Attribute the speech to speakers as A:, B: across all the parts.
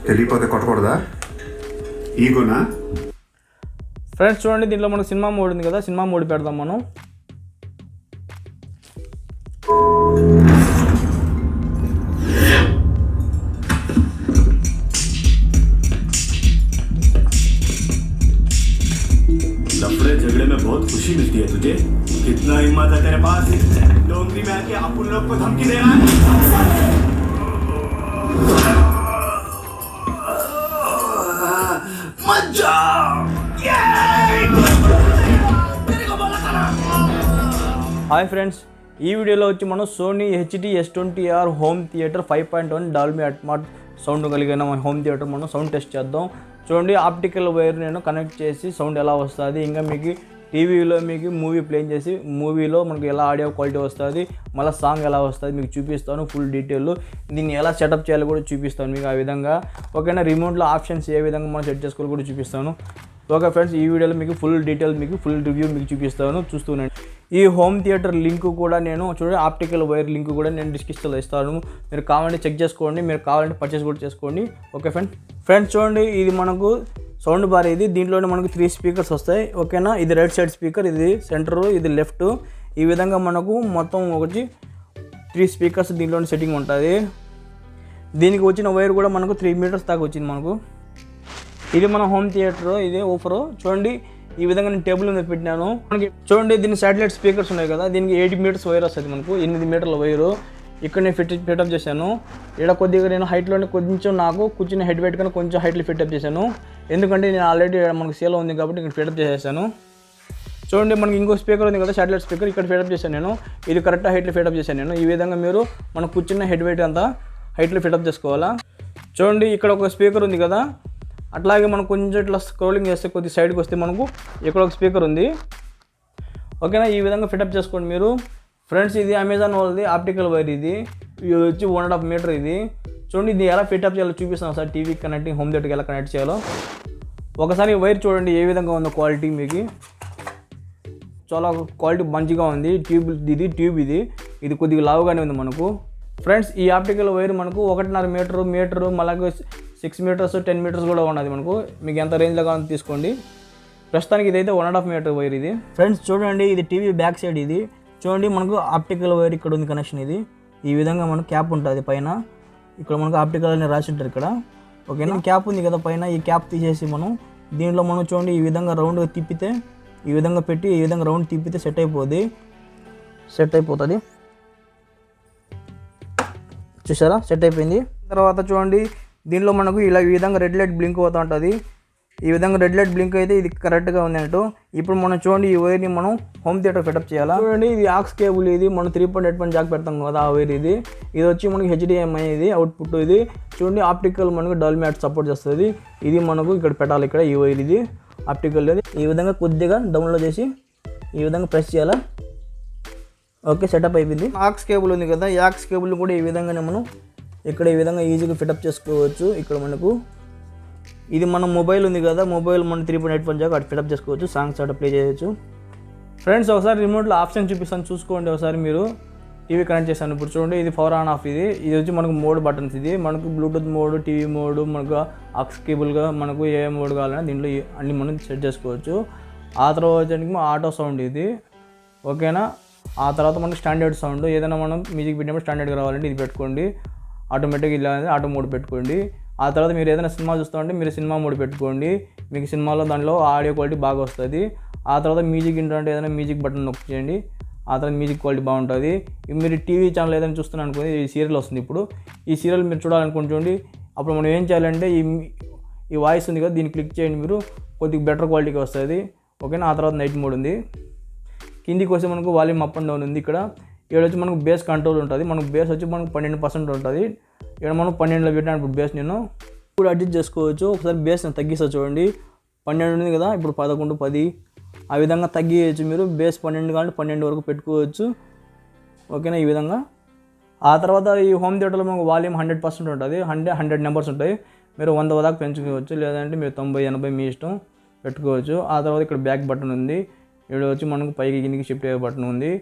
A: తెలియపోతే కొట్టకూడదా ఈగోనా?
B: Friends చూడండి, దీంట్లో మనకు సినిమా మోడ్ ఉంది కదా, సినిమా మోడ్ పెడదాం మనం.
C: लफड़े झगड़े में बहुत खुशी मिलती है तुझे. कितना हिम्मत है तेरे पास? डोंगरी में आके अपन लोग को धमकी दे रहा है. मत जाओ.
B: హాయ్ ఫ్రెండ్స్, ఈ వీడియోలో వచ్చి మనం Sony HT s20r home theatre 5.1 Dolby Atmos sound కలిగిన హోమ్ థియేటర్ మనం సౌండ్ టెస్ట్ చేద్దాం. చూడండి, ఆప్టికల్ వైర్ నేను కనెక్ట్ చేసి సౌండ్ ఎలా వస్తుంది, ఇంకా మీకు టీవీలో మీకు మూవీ ప్లే చేసి మూవీలో మనకు ఎలా ఆడియో క్వాలిటీ వస్తుంది, మళ్ళీ సాంగ్ ఎలా వస్తుంది మీకు చూపిస్తాను ఫుల్ డీటెయిల్. దీన్ని ఎలా సెటప్ చేయాలో కూడా చూపిస్తాను మీకు ఆ విధంగా. ఓకేనా, రిమోట్లో ఆప్షన్స్ ఏ విధంగా మనం సెట్ చేసుకోవాలో కూడా చూపిస్తాను. ఓకే ఫ్రెండ్స్, ఈ వీడియోలో మీకు ఫుల్ డీటెయిల్ మీకు ఫుల్ రివ్యూ మీకు చూపిస్తాను, చూస్తున్నాను. ఈ హోమ్ థియేటర్ లింక్ కూడా నేను చూడండి, ఆప్టికల్ వైర్ లింక్ కూడా నేను డిస్క్రిప్షన్లో ఇస్తాను. మీరు కావాలంటే చెక్ చేసుకోండి, మీరు కావాలంటే పర్చేస్ కూడా చేసుకోండి. ఓకే ఫ్రెండ్స్ చూడండి, ఇది మనకు సౌండ్ బార్. ఇది దీంట్లోనే మనకు 3 స్పీకర్స్ వస్తాయి. ఓకేనా, ఇది రైట్ సైడ్ స్పీకర్, ఇది సెంటర్, ఇది లెఫ్ట్. ఈ విధంగా మనకు మొత్తం ఒకటి 3 స్పీకర్స్ దీంట్లోనే సెట్టింగ్ ఉంటుంది. దీనికి వచ్చిన వైర్ కూడా మనకు 3 మీటర్స్ దాకా వచ్చింది మనకు. ఇది మన హోమ్ థియేటర్, ఇది ఓఫర్. చూడండి, ఈ విధంగా నేను టేబుల్ మీద పెట్టినాను. మనకి చూడండి, దీని శాటిలైట్ స్పీకర్స్ ఉన్నాయి కదా, దీనికి 8 మీటర్స్ వైర్ వస్తుంది మనకు, 8 మీటర్ల వైరు. ఇక్కడ నేను ఫిటప్ చేశాను. ఇక్కడ కొద్దిగా నేను హైట్లోనే కొంచెం నాకు కూర్చుని హెడ్ వెయిట్ కన్నా కొంచెం హైట్లో ఫిటప్ చేశాను. ఎందుకంటే నేను ఆల్రెడీ మనకు సేల్ ఉంది కాబట్టి ఇక్కడ ఫిటప్ చేసేసాను. చూడండి, మనకి ఇంకో స్పీకర్ ఉంది కదా, శాటిలైట్ స్పీకర్, ఇక్కడ ఫిటప్ చేశాను నేను. ఇది కరెక్ట్ హైట్లో ఫిటప్ చేశాను నేను. ఈ విధంగా మీరు మనం కూర్చున్న హెడ్ వెయిట్ అంతా హైట్లో ఫిటప్ చేసుకోవాలా. చూడండి, ఇక్కడ ఒక స్పీకర్ ఉంది కదా, అట్లాగే మనం కొంచెం ఇట్లా స్క్రోలింగ్ చేస్తే కొద్ది సైడ్కి వస్తే మనకు ఇక్కడ ఒక స్పీకర్ ఉంది. ఓకేనా, ఈ విధంగా ఫిటప్ చేసుకోండి మీరు. ఫ్రెండ్స్, ఇది అమెజాన్ వాళ్ళది ఆప్టికల్ వైర్. ఇది వచ్చి 1.5 మీటర్. ఇది చూడండి, ఇది ఎలా ఫిటప్ చేయాలో చూపిస్తాను సార్. టీవీ కనెక్టింగ్ హోమ్ థియేటర్కి ఎలా కనెక్ట్ చేయాలో ఒకసారి వైర్ చూడండి ఏ విధంగా ఉందో క్వాలిటీ. మీకు చాలా క్వాలిటీ మంచిగా ఉంది. ట్యూబ్ ఇది కొద్దిగా లావుగానే ఉంది మనకు. ఫ్రెండ్స్, ఈ ఆప్టికల్ వైర్ మనకు 1.5 మీటరు మళ్ళీ 6 మీటర్స్ 10 మీటర్స్ కూడా ఉన్నది మనకు. మీకు ఎంత రేంజ్లో కావాలో తీసుకోండి. ప్రస్తుతానికి ఇదైతే 1.5 మీటర్ వైర్ ఇది. ఫ్రెండ్స్ చూడండి, ఇది టీవీ బ్యాక్ సైడ్. ఇది చూడండి, మనకు ఆప్టికల్ వైర్ ఇక్కడ ఉంది కనెక్షన్. ఇది ఈ విధంగా మనకు క్యాప్ ఉంటుంది పైన. ఇక్కడ మనకు ఆప్టికల్ అని రాసి ఉంటారు ఇక్కడ. ఓకేనా, క్యాప్ ఉంది కదా పైన, ఈ క్యాప్ తీసేసి మనం దీంట్లో మనం చూడండి ఈ విధంగా రౌండ్గా తిప్పితే, ఈ విధంగా పెట్టి ఈ విధంగా రౌండ్ తిప్పితే సెట్ అయిపోతుంది. చూసారా, సెట్ అయిపోయింది. తర్వాత చూడండి, దీనిలో మనకు ఇలా ఈ విధంగా రెడ్ లైట్ బ్లింక్ అవుతూ ఉంటుంది. ఈ విధంగా రెడ్ లైట్ బ్లింక్ అయితే ఇది కరెక్ట్గా ఉంది అన్నట్టు. ఇప్పుడు మనం చూడండి, ఈ వైర్ని మనం హోమ్ థియేటర్ ఫిటప్ చేయాలా. చూడండి, ఇది ఆక్స్ కేబుల్. ఇది మనం 3.8 జాక్ పెడతాం కదా, ఆ వైర్ ఇది. ఇది వచ్చి మనకి HDMI ఇది అవుట్పుట్. ఇది చూడండి, ఆప్టికల్ మనకు డాల్బీ అట్మాస్ సపోర్ట్ చేస్తుంది. ఇది మనకు ఇక్కడ పెట్టాలి, ఇక్కడ ఈ వైర్ ఇది ఆప్టికల్. ఈ విధంగా కొద్దిగా డౌన్లోడ్ చేసి ఈ విధంగా ప్రెస్ చేయాలా. ఓకే, సెటప్ అయిపోయింది. ఆక్స్ కేబుల్ ఉంది కదా, ఈ ఆక్స్ కేబుల్ కూడా ఈ విధంగానే మనం ఇక్కడ ఈ విధంగా ఈజీగా ఫిటప్ చేసుకోవచ్చు. ఇక్కడ మనకు ఇది మన మొబైల్ ఉంది కదా, మొబైల్ మనం 3.8 జాక్ అటు ఫిటప్ చేసుకోవచ్చు, సాంగ్స్ అటు ప్లే చేయొచ్చు. ఫ్రెండ్స్, ఒకసారి రిమోట్లో ఆప్షన్ చూపిస్తాను, చూసుకోండి ఒకసారి. మీరు టీవీ కనెక్ట్ చేస్తాను. ఇప్పుడు చూడండి, ఇది పవర్ ఆన్ ఆఫ్. ఇది వచ్చి మనకు మోడ్ బటన్స్. ఇది మనకు బ్లూటూత్ మోడ్, టీవీ మోడ్, మనకు ఆక్స్ కేబుల్గా మనకు ఏ మోడ్ కావాలన్నా దీంట్లో అన్ని మనం సెట్ చేసుకోవచ్చు. ఆ తర్వాత ఆటో సౌండ్ ఇది. ఓకేనా, ఆ తర్వాత మనకు స్టాండర్డ్ సౌండ్. ఏదైనా మనం మ్యూజిక్ పెట్టినప్పుడు స్టాండర్డ్గా రావాలంటే ఇది పెట్టుకోండి. ఆటోమేటిక్గా ఇలా ఆటో మోడ్ పెట్టుకోండి. ఆ తర్వాత మీరు ఏదైనా సినిమా చూస్తామంటే మీరు సినిమా మోడ్ పెట్టుకోండి. మీకు సినిమాలో దాంట్లో ఆడియో క్వాలిటీ బాగా వస్తుంది. ఆ తర్వాత మ్యూజిక్ ఇంటంటే ఏదైనా మ్యూజిక్ బటన్ నొక్కి చేయండి. ఆ తర్వాత మ్యూజిక్ క్వాలిటీ బాగుంటుంది. మీరు టీవీ ఛానల్ ఏదైనా చూస్తున్నారు అనుకోండి, ఈ సీరియల్ వస్తుంది. ఇప్పుడు ఈ సీరియల్ మీరు చూడాలనుకుని చూడండి. అప్పుడు మనం ఏం చేయాలంటే ఈ వాయిస్ ఉంది కదా, దీన్ని క్లిక్ చేయండి. మీరు కొద్దిగా బెటర్ క్వాలిటీకి వస్తుంది. ఓకేనా, ఆ తర్వాత నైట్ మోడ్ ఉంది. కిందికి వస్తే మనకు వాల్యూమ్ అప్ అండ్ డౌన్ ఉంది. ఇక్కడ వచ్చి మనకు బేస్ కంట్రోల్ ఉంటుంది. మనకు బేస్ వచ్చి మనకు 12% ఉంటుంది. ఇక్కడ మనం 12లో పెట్టినప్పుడు బేస్ నేను ఇప్పుడు అడ్జస్ట్ చేసుకోవచ్చు. ఒకసారి బేస్ నేను తగ్గిస్తా చూడండి. 12 ఉంది కదా, ఇప్పుడు 11, 10 ఆ విధంగా తగ్గియచ్చు. మీరు బేస్ 12 కాబట్టి 12 వరకు పెట్టుకోవచ్చు. ఓకేనా, ఈ విధంగా. ఆ తర్వాత ఈ హోమ్ థియేటర్లో మనకు వాల్యూమ్ 100% ఉంటుంది. 100 నెంబర్స్ ఉంటాయి. మీరు 100 దాకా పెంచుకోవచ్చు, లేదంటే మీరు 90, 80 మీ ఇష్టం పెట్టుకోవచ్చు. ఆ తర్వాత ఇక్కడ బ్యాక్ బటన్ ఉంది. ఇక్కడ వచ్చి మనకు పైకి కిందికి షిఫ్ట్ అయ్యే బటన్ ఉంది.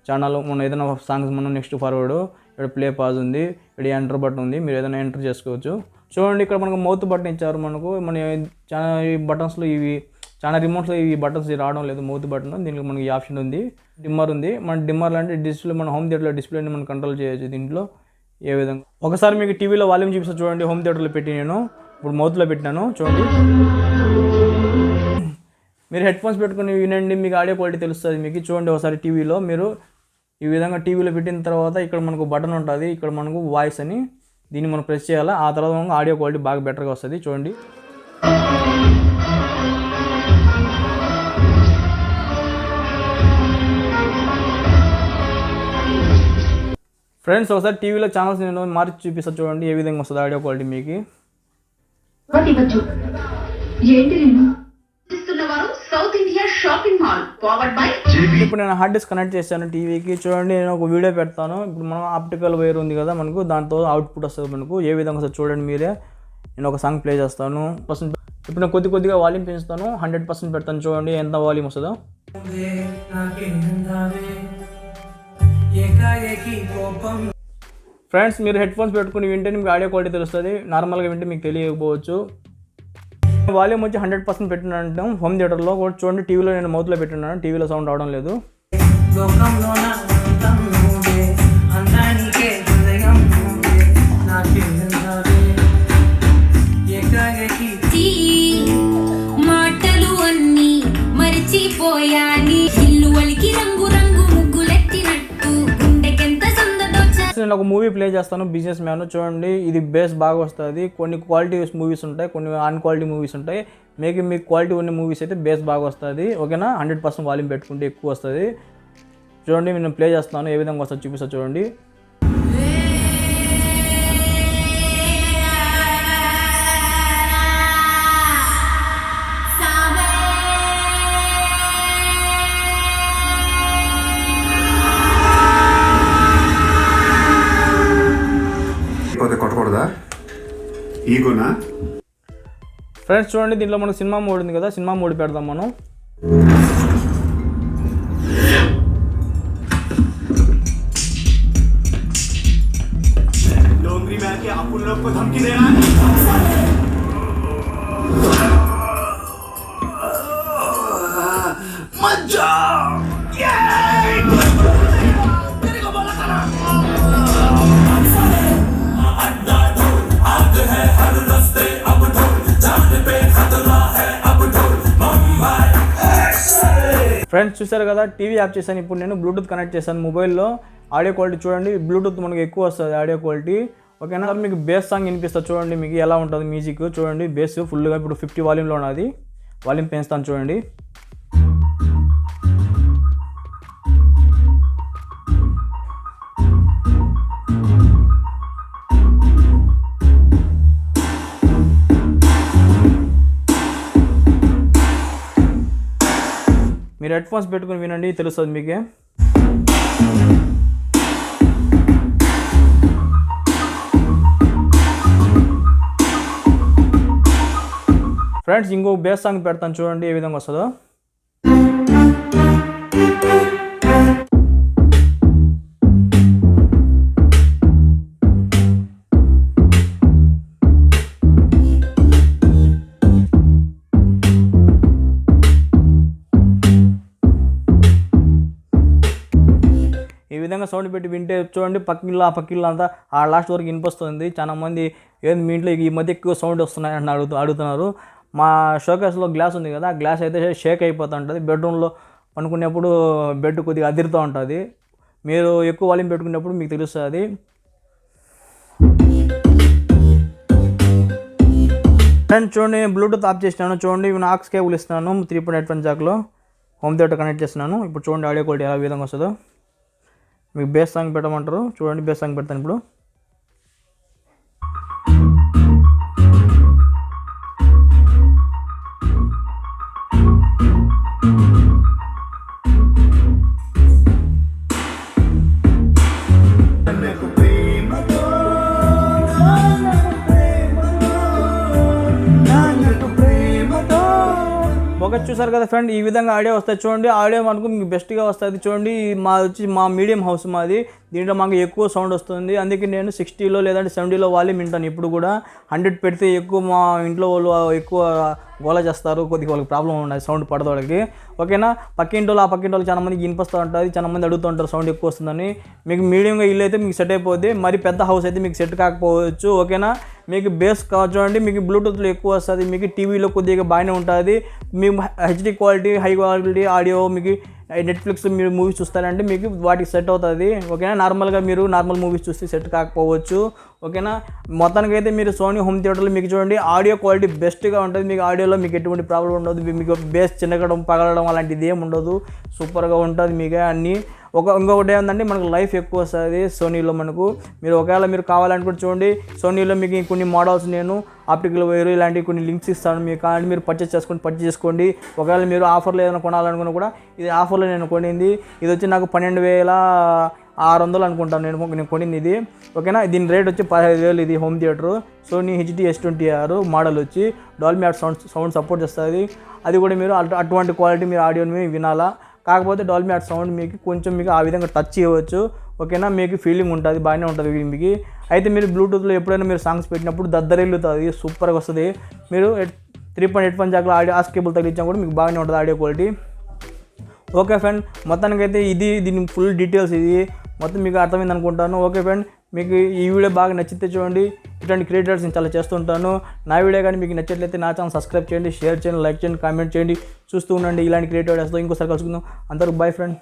B: ఛానల్ మనం ఏదైనా సాంగ్స్ మనం నెక్స్ట్ ఫార్వర్డ్ ఇక్కడ ప్లే పాజ్ ఉంది, ఇక్కడ ఎంటర్ బటన్ ఉంది, మీరు ఏదైనా ఎంటర్ చేసుకోవచ్చు. చూడండి ఇక్కడ మనకు మౌత్ బటన్ ఇచ్చారు. మన చాలా ఈ బటన్స్లో ఇవి చాలా రిమోట్స్లో ఈ బటన్స్ రావడం లేదు, మౌత్ బటన్. దీనికి మనకి ఈ ఆప్షన్ ఉంది. డిమ్మర్ ఉంది. మన డిమ్మర్ అంటే డిస్ప్లే, మన హోమ్ థియేటర్లో డిస్ప్లేని మనం కంట్రోల్ చేయొచ్చు దీంట్లో ఏ విధంగా. ఒకసారి మీకు టీవీలో వాల్యూమ్ చూపిస్తాను చూడండి. హోమ్ థియేటర్లో పెట్టి నేను ఇప్పుడు మౌత్లో పెట్టినాను చూడండి. మీరు హెడ్ ఫోన్స్ పెట్టుకుని వినండి, మీకు ఆడియో క్వాలిటీ తెలుస్తుంది మీకు. చూడండి ఒకసారి టీవీలో మీరు ఈ విధంగా టీవీలో పెట్టిన తర్వాత ఇక్కడ మనకు బటన్ ఉంటుంది, ఇక్కడ మనకు వాయిస్ అని, దీన్ని మనం ప్రెస్ చేయాలి. ఆ తర్వాత మనకు ఆడియో క్వాలిటీ బాగా బెటర్గా వస్తుంది చూడండి. ఫ్రెండ్స్ ఒకసారి టీవీలో ఛానల్స్ నేను మార్చి చూపిస్తాను చూడండి ఏ విధంగా వస్తుంది ఆడియో క్వాలిటీ మీకు. ఇప్పుడు నేను హార్డ్ డిస్క్ కనెక్ట్ చేశాను టీవీకి. చూడండి నేను ఒక వీడియో పెడతాను. ఇప్పుడు మనం ఆప్టికల్ వైర్ ఉంది కదా మనకు, దాంతో అవుట్పుట్ వస్తుంది మనకు ఏ విధంగా వస్తుంది చూడండి మీరే. నేను ఒక సాంగ్ ప్లే చేస్తాను. ఇప్పుడు నేను కొద్దిగా వాల్యూమ్ పెంచుతాను, 100% పెడతాను చూడండి ఎంత వాల్యూమ్ వస్తుందో. ఫ్రెండ్స్ మీరు హెడ్ ఫోన్స్ పెట్టుకుని వింటే మీకు ఆడియో క్వాలిటీ తెలుస్తుంది, నార్మల్గా వింటే మీకు తెలియకపోవచ్చు. వాల్యూమ్ వచ్చి 100% పెట్టినాను హోమ్ థియేటర్లో కూడా. చూడండి టీవీలో నేను మౌత్లో పెట్టినాను, టీవీలో సౌండ్ అవడం లేదు.
D: మాటలు అన్నీ మరిచిపోయాని, ఇల్లు వలికి రంగు రంగు ముగ్గులెత్తినట్టు గుండెకెంత సందడొచ్చ.
B: నేను ఒక మూవీ ప్లే చేస్తాను, బిజినెస్ మ్యాన్. చూడండి ఇది బేస్ బాగా వస్తుంది. కొన్ని క్వాలిటీ మూవీస్ ఉంటాయి, కొన్ని అన్క్వాలిటీ మూవీస్ ఉంటాయి. మీకు క్వాలిటీ ఉన్న మూవీస్ అయితే బేస్ బాగా వస్తుంది ఓకేనా. 100% వాల్యూమ్ పెట్టుకుంటే ఎక్కువ వస్తుంది. చూడండి నేను ప్లే చేస్తాను ఏ విధంగా వస్తుంది చూపిస్తాను చూడండి.
A: కొట్టకూడదా ఈగోనా?
B: ఫ్రెండ్స్ చూడండి దీంట్లో మనకు సినిమా మోడ్ ఉంది కదా, సినిమా మోడ్ పెడదాం మనం.
C: डोंगरी में आके अपन लोग को धमकी दे रहा है। मत जाओ, तेरे को बोला था ना। आग है हर रास्ते अब ढोल, जान पे खतरा है अब ढोल, मुंबई।
B: ఫ్రెండ్స్ చూసారు కదా టీవీ ఆఫ్ చేశాను. ఇప్పుడు నేను బ్లూటూత్ కనెక్ట్ చేశాను మొబైల్లో. ఆడియో క్వాలిటీ చూడండి, బ్లూటూత్ మనకు ఎక్కువ వస్తుంది ఆడియో క్వాలిటీ ఓకేనా. మీకు బేస్ సాంగ్ వినిపిస్తుంది చూడండి, మీకు ఎలా ఉంటుంది మ్యూజిక్ చూడండి. బేస్ ఫుల్గా ఇప్పుడు 50 వాల్యూమ్లో ఉన్నది. వాల్యూమ్ పెంచుతాను చూడండి. మీరు హెడ్ ఫోన్స్ పెట్టుకుని వినండి తెలుస్తుంది మీకే. ఫ్రెండ్స్ ఇంకో బేస్ సాంగ్ పెడతాను చూడండి ఏ విధంగా వస్తుందో. ఈ విధంగా సౌండ్ పెట్టి వింటే చూడండి పక్కిళ్ళు ఆ పక్కిళ్ళు అంతా ఆ లాస్ట్ వరకు వినిపిస్తుంది. చాలా మంది ఏంది మీ ఇంట్లో ఈ మధ్య ఎక్కువ సౌండ్ వస్తున్నాయి అని అడుగుతున్నారు. మా షోకేస్లో గ్లాస్ ఉంది కదా, ఆ గ్లాస్ అయితే షేక్ అయిపోతూ ఉంటుంది. బెడ్రూమ్లో పనుకునేప్పుడు బెడ్ కొద్దిగా అదిరుతూ ఉంటుంది. మీరు ఎక్కువ వాల్యూమ్ పెట్టుకునేప్పుడు మీకు తెలుస్తుంది. ఫ్రెండ్ చూడండి బ్లూటూత్ ఆఫ్ చేసినాను చూడండి. నేను ఆక్స్ కేబుల్ ఇస్తున్నాను 3.8 జాక్లో హోమ్ థియేటర్ కనెక్ట్ చేస్తున్నాను. ఇప్పుడు చూడండి ఆడియో క్వాలిటీ ఎలా విధంగా వస్తుందో. మీకు బేస్ సాంగ్ పెట్టమంటారు చూడండి, బేస్ సాంగ్ పెడతాను ఇప్పుడు. ఓకే, చూసారు కదా ఫ్రెండ్, ఈ విధంగా ఆడియో వస్తుంది చూడండి. ఆడియో మనకు మీకు బెస్ట్గా వస్తుంది చూడండి. మా మీడియం హౌస్ మాది, దీంట్లో మాకు ఎక్కువ సౌండ్ వస్తుంది. అందుకే నేను 60లో లేదంటే 70లో వాల్యూమ్ వింటాను. ఇప్పుడు కూడా 100 పెడితే ఎక్కువ మా ఇంట్లో వాళ్ళు ఎక్కువ గోల చేస్తారు, కొద్దిగా వాళ్ళకి ప్రాబ్లం ఉన్నాయి సౌండ్ పడదు వాళ్ళకి. ఓకేనా, పక్కింటి వాళ్ళు చాలా మందికి వినిపిస్తూ ఉంటుంది, చాలా మంది అడుగుతూ ఉంటారు సౌండ్ ఎక్కువ వస్తుందని. మీకు మీడియంగా ఇల్లు అయితే మీకు సెట్ అయిపోద్ది, మరి పెద్ద హౌస్ అయితే మీకు సెట్ కాకపోవచ్చు. ఓకేనా, మీకు బేస్ చూడండి, మీకు బ్లూటూత్లో ఎక్కువ వస్తుంది, మీకు టీవీలో కొద్దిగా బాగానే ఉంటుంది. మీకు HD quality, high quality audio, మీకు నెట్ఫ్లిక్స్ మీరు మూవీస్ చూస్తారంటే మీకు వాటికి సెట్ అవుతుంది. ఓకేనా, నార్మల్గా మీరు నార్మల్ మూవీస్ చూస్తే సెట్ కాకపోవచ్చు. ఓకేనా, మొత్తానికైతే మీరు సోనీ హోమ్ థియేటర్లో మీకు చూడండి ఆడియో క్వాలిటీ బెస్ట్గా ఉంటుంది. మీకు ఆడియోలో మీకు ఎటువంటి ప్రాబ్లం ఉండదు, మీకు బేస్ చిన్నగడం పగలడం అలాంటిది ఏమి ఉండదు, సూపర్గా ఉంటుంది మీకు అన్నీ. ఇంకొకటి ఏంటంటే మనకు లైఫ్ ఎక్కువ వస్తుంది సోనీలో మనకు. మీరు ఒకవేళ మీరు కావాలనుకుంటే చూడండి, సోనీలో మీకు కొన్ని మోడల్స్ నేను ఆప్టికల్ వైర్ ఇలాంటివి కొన్ని లింక్స్ ఇస్తాను, మీకు కావాలంటే మీరు పర్చేస్ చేసుకోండి. ఒకవేళ మీరు ఆఫర్లో ఏదైనా కొనాలనుకున్నా కూడా, ఇది ఆఫర్లో నేను కొనింది. ఇది వచ్చి నాకు 12,600 అనుకుంటాను నేను కొనింది ఇది. ఓకేనా, దీని రేట్ వచ్చి 15,000 ఇది home theatre. Sony HT S20R model వచ్చి డాల్బీ సౌండ్ సపోర్ట్ చేస్తుంది. అది కూడా మీరు అటువంటి క్వాలిటీ మీరు ఆడియోని వినాలా. కాకపోతే డాల్బీ సౌండ్ మీకు కొంచెం మీకు ఆ విధంగా టచ్ చేయవచ్చు. ఓకేనా, మీకు ఫీలింగ్ ఉంటుంది, బాగానే ఉంటుంది మీకు. అయితే మీరు బ్లూటూత్లో ఎప్పుడైనా మీరు సాంగ్స్ పెట్టినప్పుడు దద్దరిల్లుతుంది, సూపర్గా వస్తుంది. మీరు 3.8 జాక్లో ఆస్ కేబుల్ తగిలించినా కూడా మీకు బాగానే ఉంటుంది ఆడియో క్వాలిటీ. ఓకే ఫ్రెండ్, మొత్తానికైతే దీని ఫుల్ డీటెయిల్స్ ఇది మొత్తం మీకు అర్థమైంది అనుకుంటాను. ఓకే ఫ్రెండ్, మీకు ఈ వీడియో బాగా నచ్చితే చూడండి, ఇట్లాంటి క్రియేటర్స్ నేను చాలా చేస్తుంటాను. నా వీడియో కానీ మీకు నచ్చట్లయితే నా ఛానల్ సబ్స్క్రైబ్ చేయండి, షేర్ చేయండి, లైక్ చేయండి, కామెంట్ చేయండి, చూస్తూ ఉండండి. ఇలాంటి క్రియేటివ్ వీడియోస్తో ఇంకోసారి కలుసుకుందాం. అందరూ బై ఫ్రెండ్.